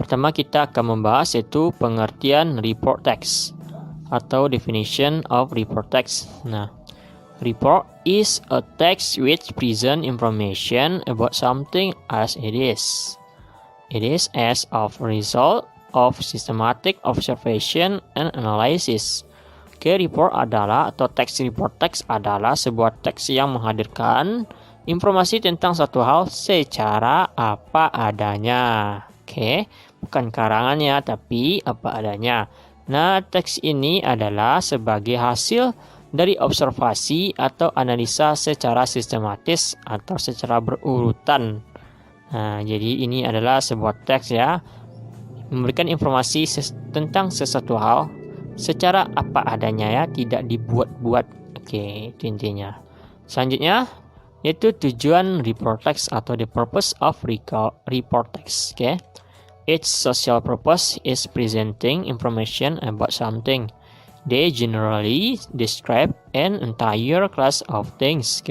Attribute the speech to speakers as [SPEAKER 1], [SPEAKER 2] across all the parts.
[SPEAKER 1] Pertama kita akan membahas yaitu pengertian report text atau definition of report text. Nah, report is a text which present information about something as it is. It is as of result of systematic observation and analysis. Report adalah atau report text adalah sebuah teks yang menghadirkan informasi tentang satu hal secara apa adanya. Bukan karangannya tapi apa adanya. Nah, teks ini adalah sebagai hasil dari observasi atau analisa secara sistematis atau secara berurutan. Nah, jadi ini adalah sebuah teks ya, memberikan informasi tentang sesuatu hal secara apa adanya ya, tidak dibuat-buat. Itu intinya. Selanjutnya yaitu tujuan report text atau the purpose of report text. Its social purpose is presenting information about something. They generally describe an entire class of things,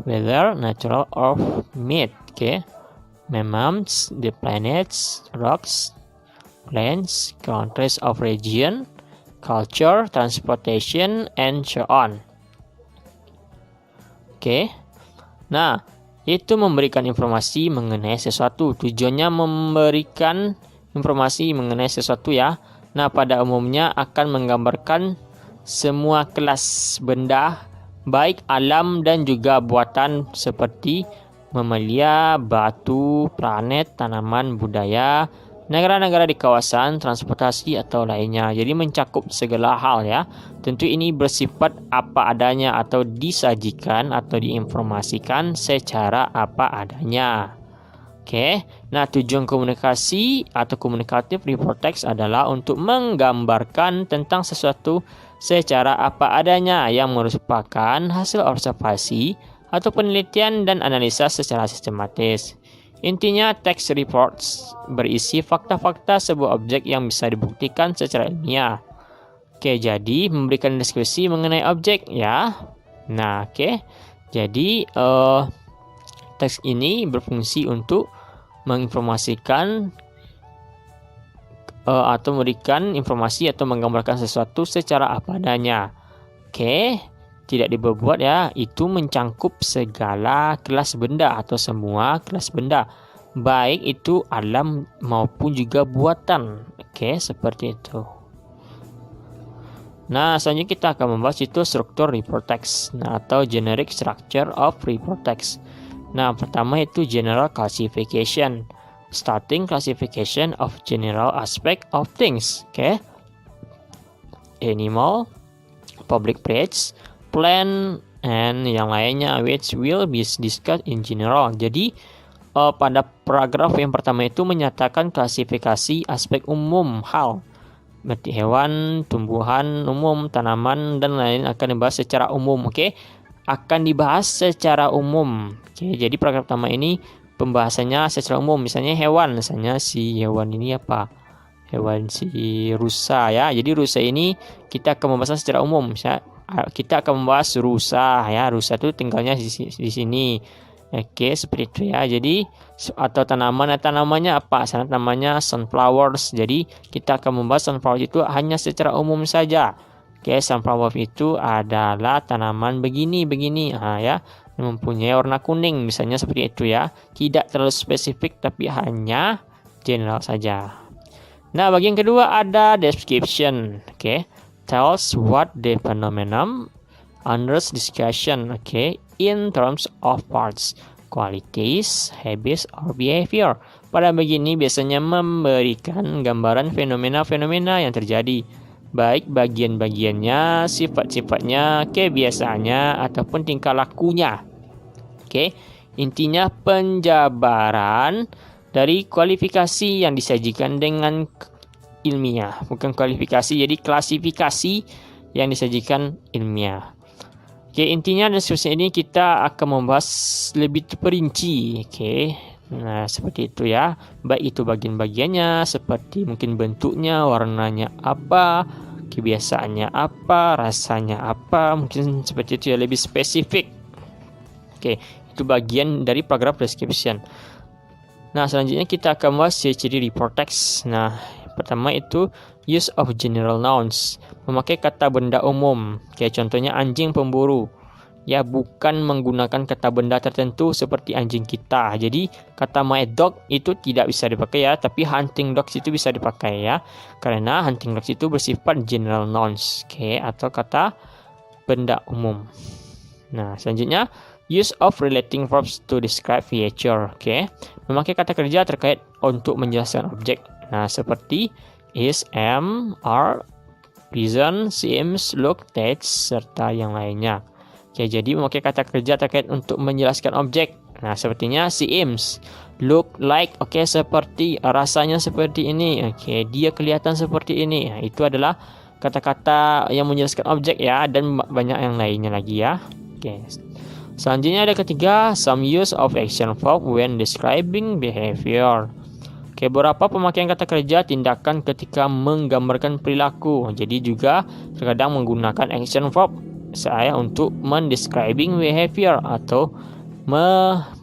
[SPEAKER 1] whether natural or made. Mammals, the planets, rocks, plants, countries of region, culture, transportation, and so on. Nah, itu memberikan informasi mengenai sesuatu. Tujuannya memberikan informasi mengenai sesuatu ya. Nah, pada umumnya akan menggambarkan semua kelas benda, baik alam dan juga buatan seperti mamalia, batu, planet, tanaman, budaya, negara-negara di kawasan, transportasi atau lainnya. Jadi mencakup segala hal ya. Tentu ini bersifat apa adanya atau disajikan atau diinformasikan secara apa adanya. Nah, tujuan komunikasi atau komunikatif report text adalah untuk menggambarkan tentang sesuatu secara apa adanya yang merupakan hasil observasi atau penelitian dan analisa secara sistematis. Intinya, text reports berisi fakta-fakta sebuah objek yang bisa dibuktikan secara ilmiah. Jadi memberikan deskripsi mengenai objek ya. Nah, jadi teks ini berfungsi untuk menginformasikan atau memberikan informasi atau menggambarkan sesuatu secara apa adanya. Tidak dibuat ya, itu mencangkup segala kelas benda atau semua kelas benda, baik itu alam maupun juga buatan. Seperti itu. Nah, selanjutnya kita akan membahas itu struktur report text, atau generic structure of report text. Nah, pertama itu general classification, starting classification of general aspect of things. Animal, public place, plan, and yang lainnya which will be discussed in general. Jadi pada paragraf yang pertama itu menyatakan klasifikasi aspek umum hal, berarti hewan, tumbuhan umum, tanaman dan lain akan dibahas secara umum. Akan dibahas secara umum. Jadi paragraf pertama ini pembahasannya secara umum. Misalnya hewan, misalnya si hewan ini apa? Hewan si rusa ya. Jadi rusa ini kita akan membahas secara umum. Misalnya kita akan membahas rusa ya. Rusa itu tinggalnya di sini. Seperti itu ya. Jadi atau tanamannya apa? Sana namanya sunflowers. Jadi kita akan membahas sunflower itu hanya secara umum saja. Sunflower itu adalah tanaman begini ya, mempunyai warna kuning misalnya seperti itu ya. Tidak terlalu spesifik tapi hanya general saja. Nah, bagian kedua ada description. Tells what the phenomenon under discussion. In terms of parts, qualities, habits, or behavior. Pada begini biasanya memberikan gambaran fenomena-fenomena yang terjadi, baik bagian-bagiannya, sifat-sifatnya, kebiasaannya, ataupun tingkah lakunya. Intinya penjabaran dari kualifikasi yang disajikan dengan ilmiah. Bukan kualifikasi, jadi klasifikasi yang disajikan ilmiah. Intinya diskusi ini kita akan membahas lebih terperinci. Nah, seperti itu ya. Baik itu bagian-bagiannya, seperti mungkin bentuknya, warnanya apa, kebiasaannya apa, rasanya apa, mungkin seperti itu ya, lebih spesifik. Itu bagian dari paragraf description. Nah, selanjutnya kita akan bahas ciri-ciri report text. Nah, pertama itu use of general nouns, memakai kata benda umum. Kayak contohnya anjing pemburu. Ya, bukan menggunakan kata benda tertentu seperti anjing kita. Jadi, kata my dog itu tidak bisa dipakai ya, tapi hunting dogs itu bisa dipakai ya. Karena hunting dogs itu bersifat general nouns, oke, atau kata benda umum. Nah, selanjutnya use of relating verbs to describe feature, oke. Memakai kata kerja terkait untuk menjelaskan objek. Nah, seperti is, am, are, present, seems, look, takes, serta yang lainnya. Oke, jadi memakai kata kerja terkait untuk menjelaskan objek. Nah, sepertinya seems, look like, oke, seperti, rasanya seperti ini. Oke, dia kelihatan seperti ini. Nah, itu adalah kata-kata yang menjelaskan objek ya, dan banyak yang lainnya lagi ya. Oke. Selanjutnya ada ketiga, some use of action verb when describing behavior. Oke, beberapa pemakaian kata kerja tindakan ketika menggambarkan perilaku. Jadi juga terkadang menggunakan action verb saya untuk mendescribing behavior atau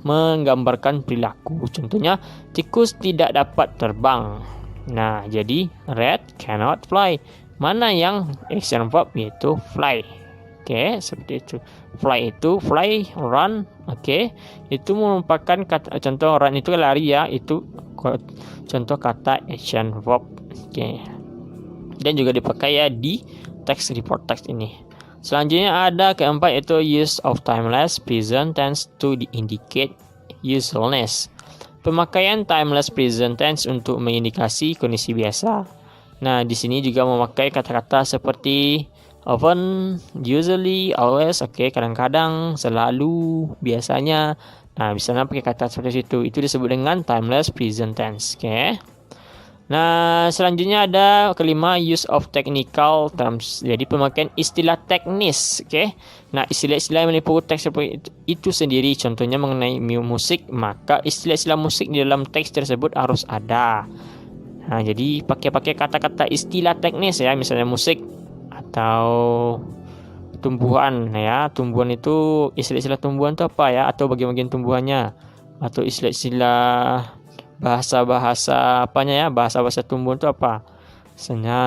[SPEAKER 1] menggambarkan perilaku. Contohnya, tikus tidak dapat terbang. Nah, jadi rat cannot fly. Mana yang action verb yaitu fly. Oke, seperti itu. Fly itu fly, run. Oke, itu merupakan kata, contoh run itu lari ya, itu contoh kata action verb. Oke. Dan juga dipakai ya di text report text ini. Selanjutnya ada keempat yaitu use of timeless present tense to indicate usefulness. Pemakaian timeless present tense untuk mengindikasi kondisi biasa. Nah, di sini juga memakai kata-kata seperti often, usually, always, oke, kadang-kadang, selalu, biasanya. Nah, misalnya pakai kata seperti itu. Itu disebut dengan timeless present tense, oke. Nah, selanjutnya ada kelima use of technical terms. Jadi pemakaian istilah teknis, oke. Nah, istilah-istilah yang meliputi teks itu sendiri. Contohnya mengenai musik, maka istilah-istilah musik di dalam teks tersebut harus ada. Nah, jadi pakai kata-kata istilah teknis ya, misalnya musik atau tumbuhan ya. Tumbuhan itu istilah-istilah tumbuhan itu apa ya, atau bagian-bagian tumbuhannya, atau istilah-istilah bahasa-bahasa apanya ya, bahasa-bahasa tumbuhan itu apa, misalnya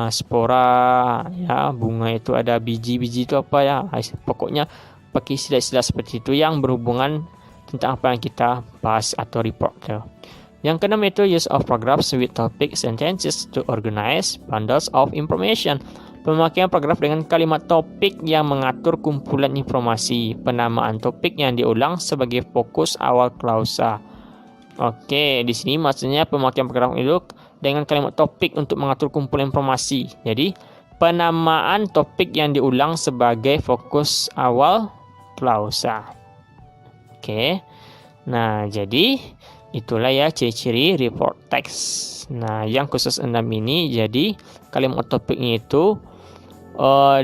[SPEAKER 1] spora ya, bunga itu ada biji-biji itu apa ya. Pokoknya pakai istilah-istilah seperti itu yang berhubungan tentang apa yang kita bahas atau report ya. Yang keenam itu use of paragraphs with topic sentences to organize bundles of information. Pemakaian paragraf dengan kalimat topik yang mengatur kumpulan informasi. Penamaan topik yang diulang sebagai fokus awal klausa. Oke, di sini maksudnya pemakaian paragraf itu dengan kalimat topik untuk mengatur kumpulan informasi. Jadi, penamaan topik yang diulang sebagai fokus awal klausa. Oke. Nah, jadi itulah ya ciri-ciri report text. Nah, yang khusus 6 ini jadi kalimat topiknya itu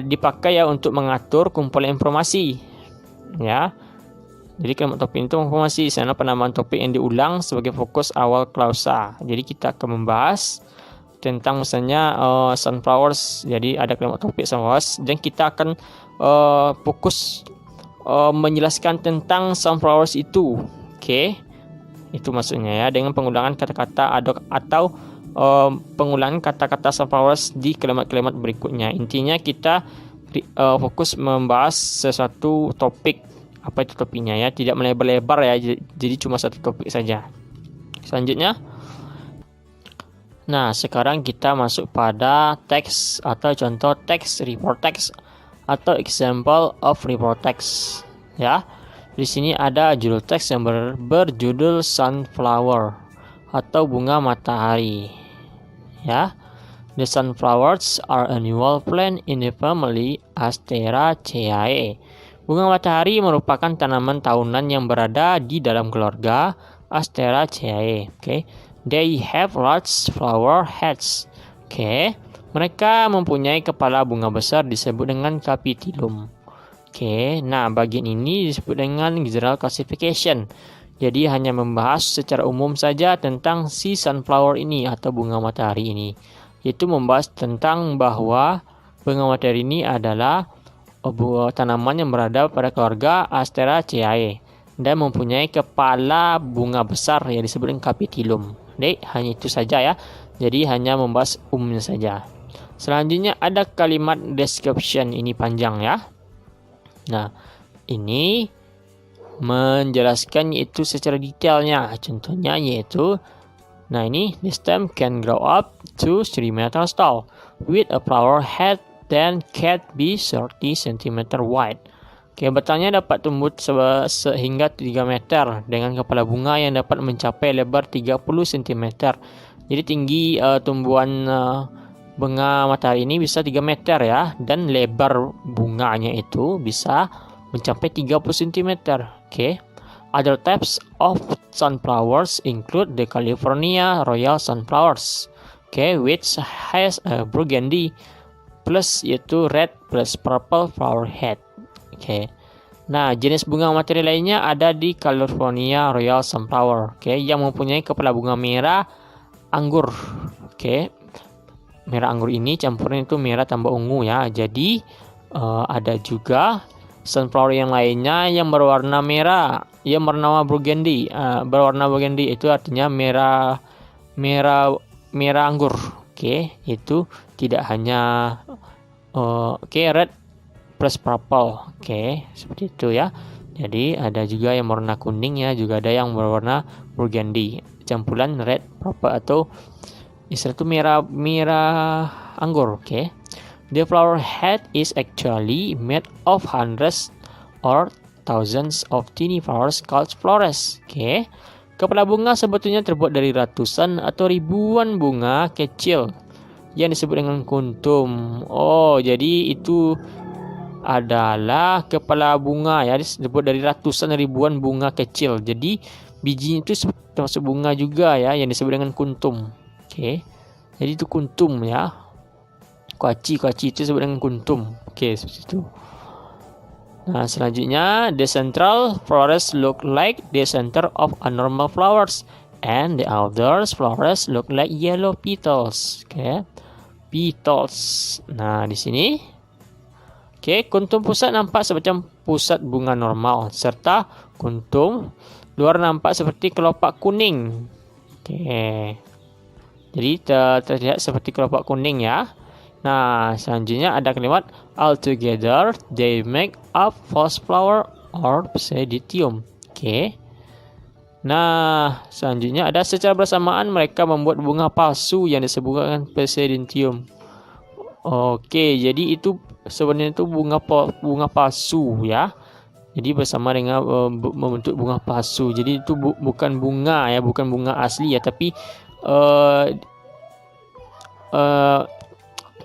[SPEAKER 1] dipakai ya untuk mengatur kumpulan informasi. Ya. Jadi kalimat topik itu informasi, sana penamaan topik yang diulang sebagai fokus awal klausa. Jadi kita akan membahas tentang misalnya sunflowers. Jadi ada kalimat topik sunflowers dan kita akan fokus menjelaskan tentang sunflowers itu. Oke. Itu maksudnya ya, dengan penggulangan kata-kata atau pengulangan kata-kata sunflowers di kalimat-kalimat berikutnya. Intinya kita fokus membahas sesuatu topik. Apa itu topiknya ya, tidak melebar-lebar ya, jadi cuma satu topik saja. Selanjutnya, nah sekarang kita masuk pada teks atau contoh teks report text atau example of report text ya. Di sini ada judul teks yang berjudul sunflower atau bunga matahari ya. The sunflowers are annual plant in the family Asteraceae. Bunga matahari merupakan tanaman tahunan yang berada di dalam keluarga Asteraceae. Okay. They have large flower heads. Okay. Mereka mempunyai kepala bunga besar disebut dengan capitulum. Okay. Nah, bagian ini disebut dengan general classification. Jadi hanya membahas secara umum saja tentang si sunflower ini atau bunga matahari ini. Yaitu membahas tentang bahwa bunga matahari ini adalah tanaman yang berada pada keluarga Asteraceae. dan mempunyai kepala bunga besar yang disebut capitulum. Baik, hanya itu saja ya. Jadi hanya membahas umumnya saja. Selanjutnya ada kalimat description, ini panjang ya. Nah, ini menjelaskan yaitu secara detailnya. Contohnya yaitu, nah ini, the stem can grow up to 3 meters tall with a flower head then can be 30 cm wide. Oke, batangnya dapat tumbuh sehingga 3 meter dengan kepala bunga yang dapat mencapai lebar 30 cm. Jadi tinggi tumbuhan bunga matahari ini bisa 3 meter ya, dan lebar bunganya itu bisa mencapai 30 cm. Oke. Other types of sunflowers include the California Royal Sunflowers, which has a burgundy plus yaitu red plus purple flower head. Nah, jenis bunga matahari lainnya ada di California Royal Sunflower, yang mempunyai kepala bunga merah anggur. Merah anggur ini campuran itu merah tambah ungu ya. Jadi ada juga sunflower yang lainnya yang berwarna merah, yang bernama burgundy. Berwarna burgundy itu artinya merah anggur. Itu tidak hanya red plus purple. Seperti itu ya. Jadi ada juga yang berwarna kuning ya, juga ada yang berwarna burgundy, campuran red, purple atau istilah itu merah anggur. The flower head is actually made of hundreds or thousands of tiny flowers called flores. Kepala bunga sebetulnya terbuat dari ratusan atau ribuan bunga kecil yang disebut dengan kuntum. Oh, jadi itu adalah kepala bunga ya, disebut dari ratusan ribuan bunga kecil. Jadi bijinya itu termasuk bunga juga ya, yang disebut dengan kuntum. Jadi itu kuntum ya. Kuaci itu disebut dengan kuntum. Seperti itu. Nah, selanjutnya, the central flowers look like the center of a normal flowers and the outer flowers look like yellow petals. Petals. Nah, di sini kuntum pusat nampak semacam pusat bunga normal, serta kuntum luar nampak seperti kelopak kuning. Jadi terlihat seperti kelopak kuning ya. Nah, selanjutnya ada kalimat altogether they make up false flower or pseudotium. Nah, selanjutnya ada secara bersamaan mereka membuat bunga palsu yang disebutkan pseudotium. Jadi itu sebenarnya itu bunga palsu ya. Jadi bersama dengan membentuk bunga palsu. Jadi itu bukan bunga ya, bukan bunga asli ya, tapi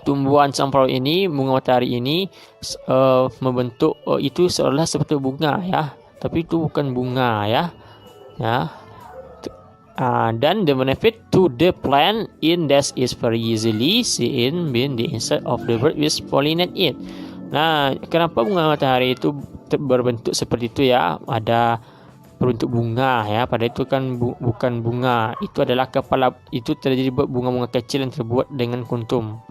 [SPEAKER 1] tumbuhan sunflower ini, bunga matahari ini membentuk itu seolah seperti bunga ya, tapi itu bukan bunga ya. Dan the benefit to the plant in that is very easily seen when the insect of the bird which pollinate it. Nah, kenapa bunga matahari itu berbentuk seperti itu ya? Ada berbentuk bunga ya, padahal itu kan bukan bunga. Itu adalah kepala, itu terjadi bunga-bunga kecil yang terbuat dengan kuntum.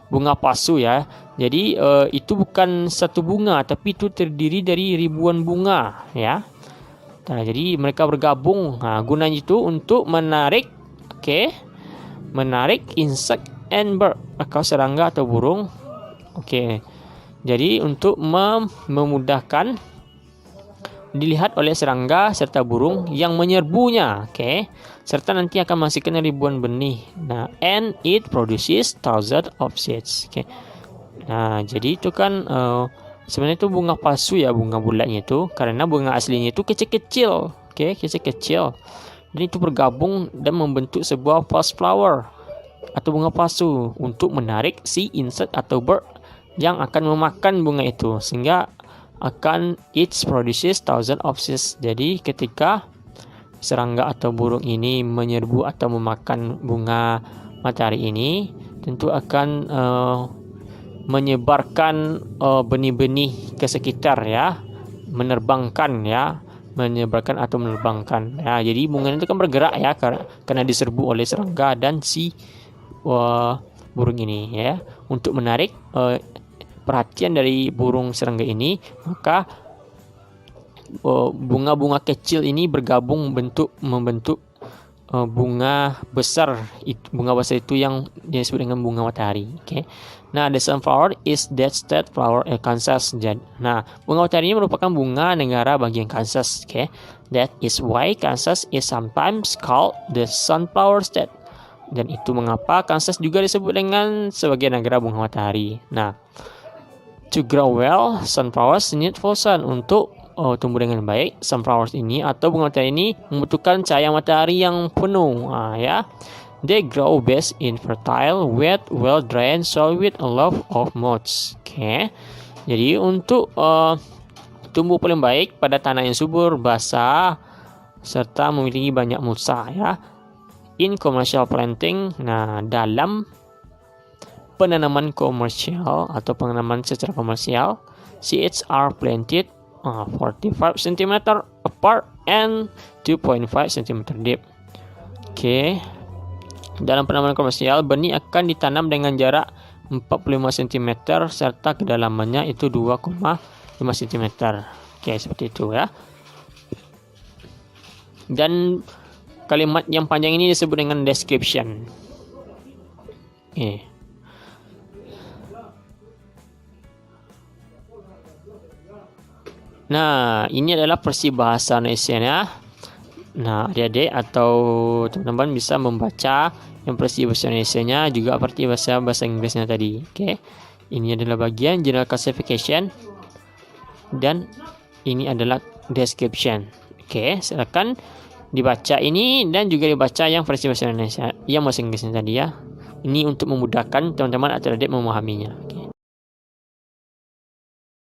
[SPEAKER 1] Bunga palsu ya. Jadi itu bukan satu bunga, tapi itu terdiri dari ribuan bunga ya. Nah, jadi mereka bergabung. Nah, gunanya itu untuk menarik insect and bird, atau serangga atau burung. Jadi untuk memudahkan dilihat oleh serangga serta burung yang menyerbunya. Serta nanti akan menghasilkan ribuan benih. Nah, and it produces thousands of seeds. Nah, jadi itu kan sebenarnya itu bunga palsu ya, bunga bulatnya itu, karena bunga aslinya itu kecil-kecil. Kecil-kecil. Dan itu bergabung dan membentuk sebuah false flower atau bunga palsu untuk menarik si insect atau bird yang akan memakan bunga itu, sehingga akan it produces thousands of seeds. Jadi ketika serangga atau burung ini menyerbu atau memakan bunga matahari ini, tentu akan menyebarkan benih-benih ke sekitar ya, menyebarkan atau menerbangkan ya. Jadi bunga itu kan bergerak ya, karena diserbu oleh serangga dan si burung ini ya. Untuk menarik perhatian dari burung serangga ini, maka bunga-bunga kecil ini bergabung membentuk bunga besar. Bunga besar itu yang disebut dengan bunga matahari. Oke. Nah, the sunflower is that state flower Kansas. Nah, bunga matahari ini merupakan bunga negara bagian Kansas. Oke. That is why Kansas is sometimes called the sunflower state. Dan itu mengapa Kansas juga disebut dengan sebagai negara bunga matahari. Nah, to grow well, sunflowers need full sun. Untuk tumbuh dengan baik, sunflowers ini atau bunga matahari ini membutuhkan cahaya matahari yang penuh. Ya. They grow best in fertile, wet, well-drained soil with a lot of moss. Oke. Jadi untuk tumbuh paling baik pada tanah yang subur, basah, serta memiliki banyak mulsa, ya. In commercial planting, nah dalam penanaman komersial atau penanaman secara komersial, seeds are planted 45 cm apart and 2.5 cm deep. Oke. Dalam penanaman komersial, benih akan ditanam dengan jarak 45 cm serta kedalamannya itu 2,5 cm. Oke, seperti itu ya. Dan kalimat yang panjang ini disebut dengan description. Oke. Nah, ini adalah persibahasa Indonesia ya. Nah, adik-adik atau teman-teman bisa membaca yang persibahasa Indonesia-nya juga seperti bahasa Inggrisnya tadi. Oke. Ini adalah bagian general classification dan ini adalah description. Oke, silakan dibaca ini dan juga dibaca yang versi bahasa Indonesia, yang bahasa Inggrisnya tadi ya. Ini untuk memudahkan teman-teman atau adik memahaminya.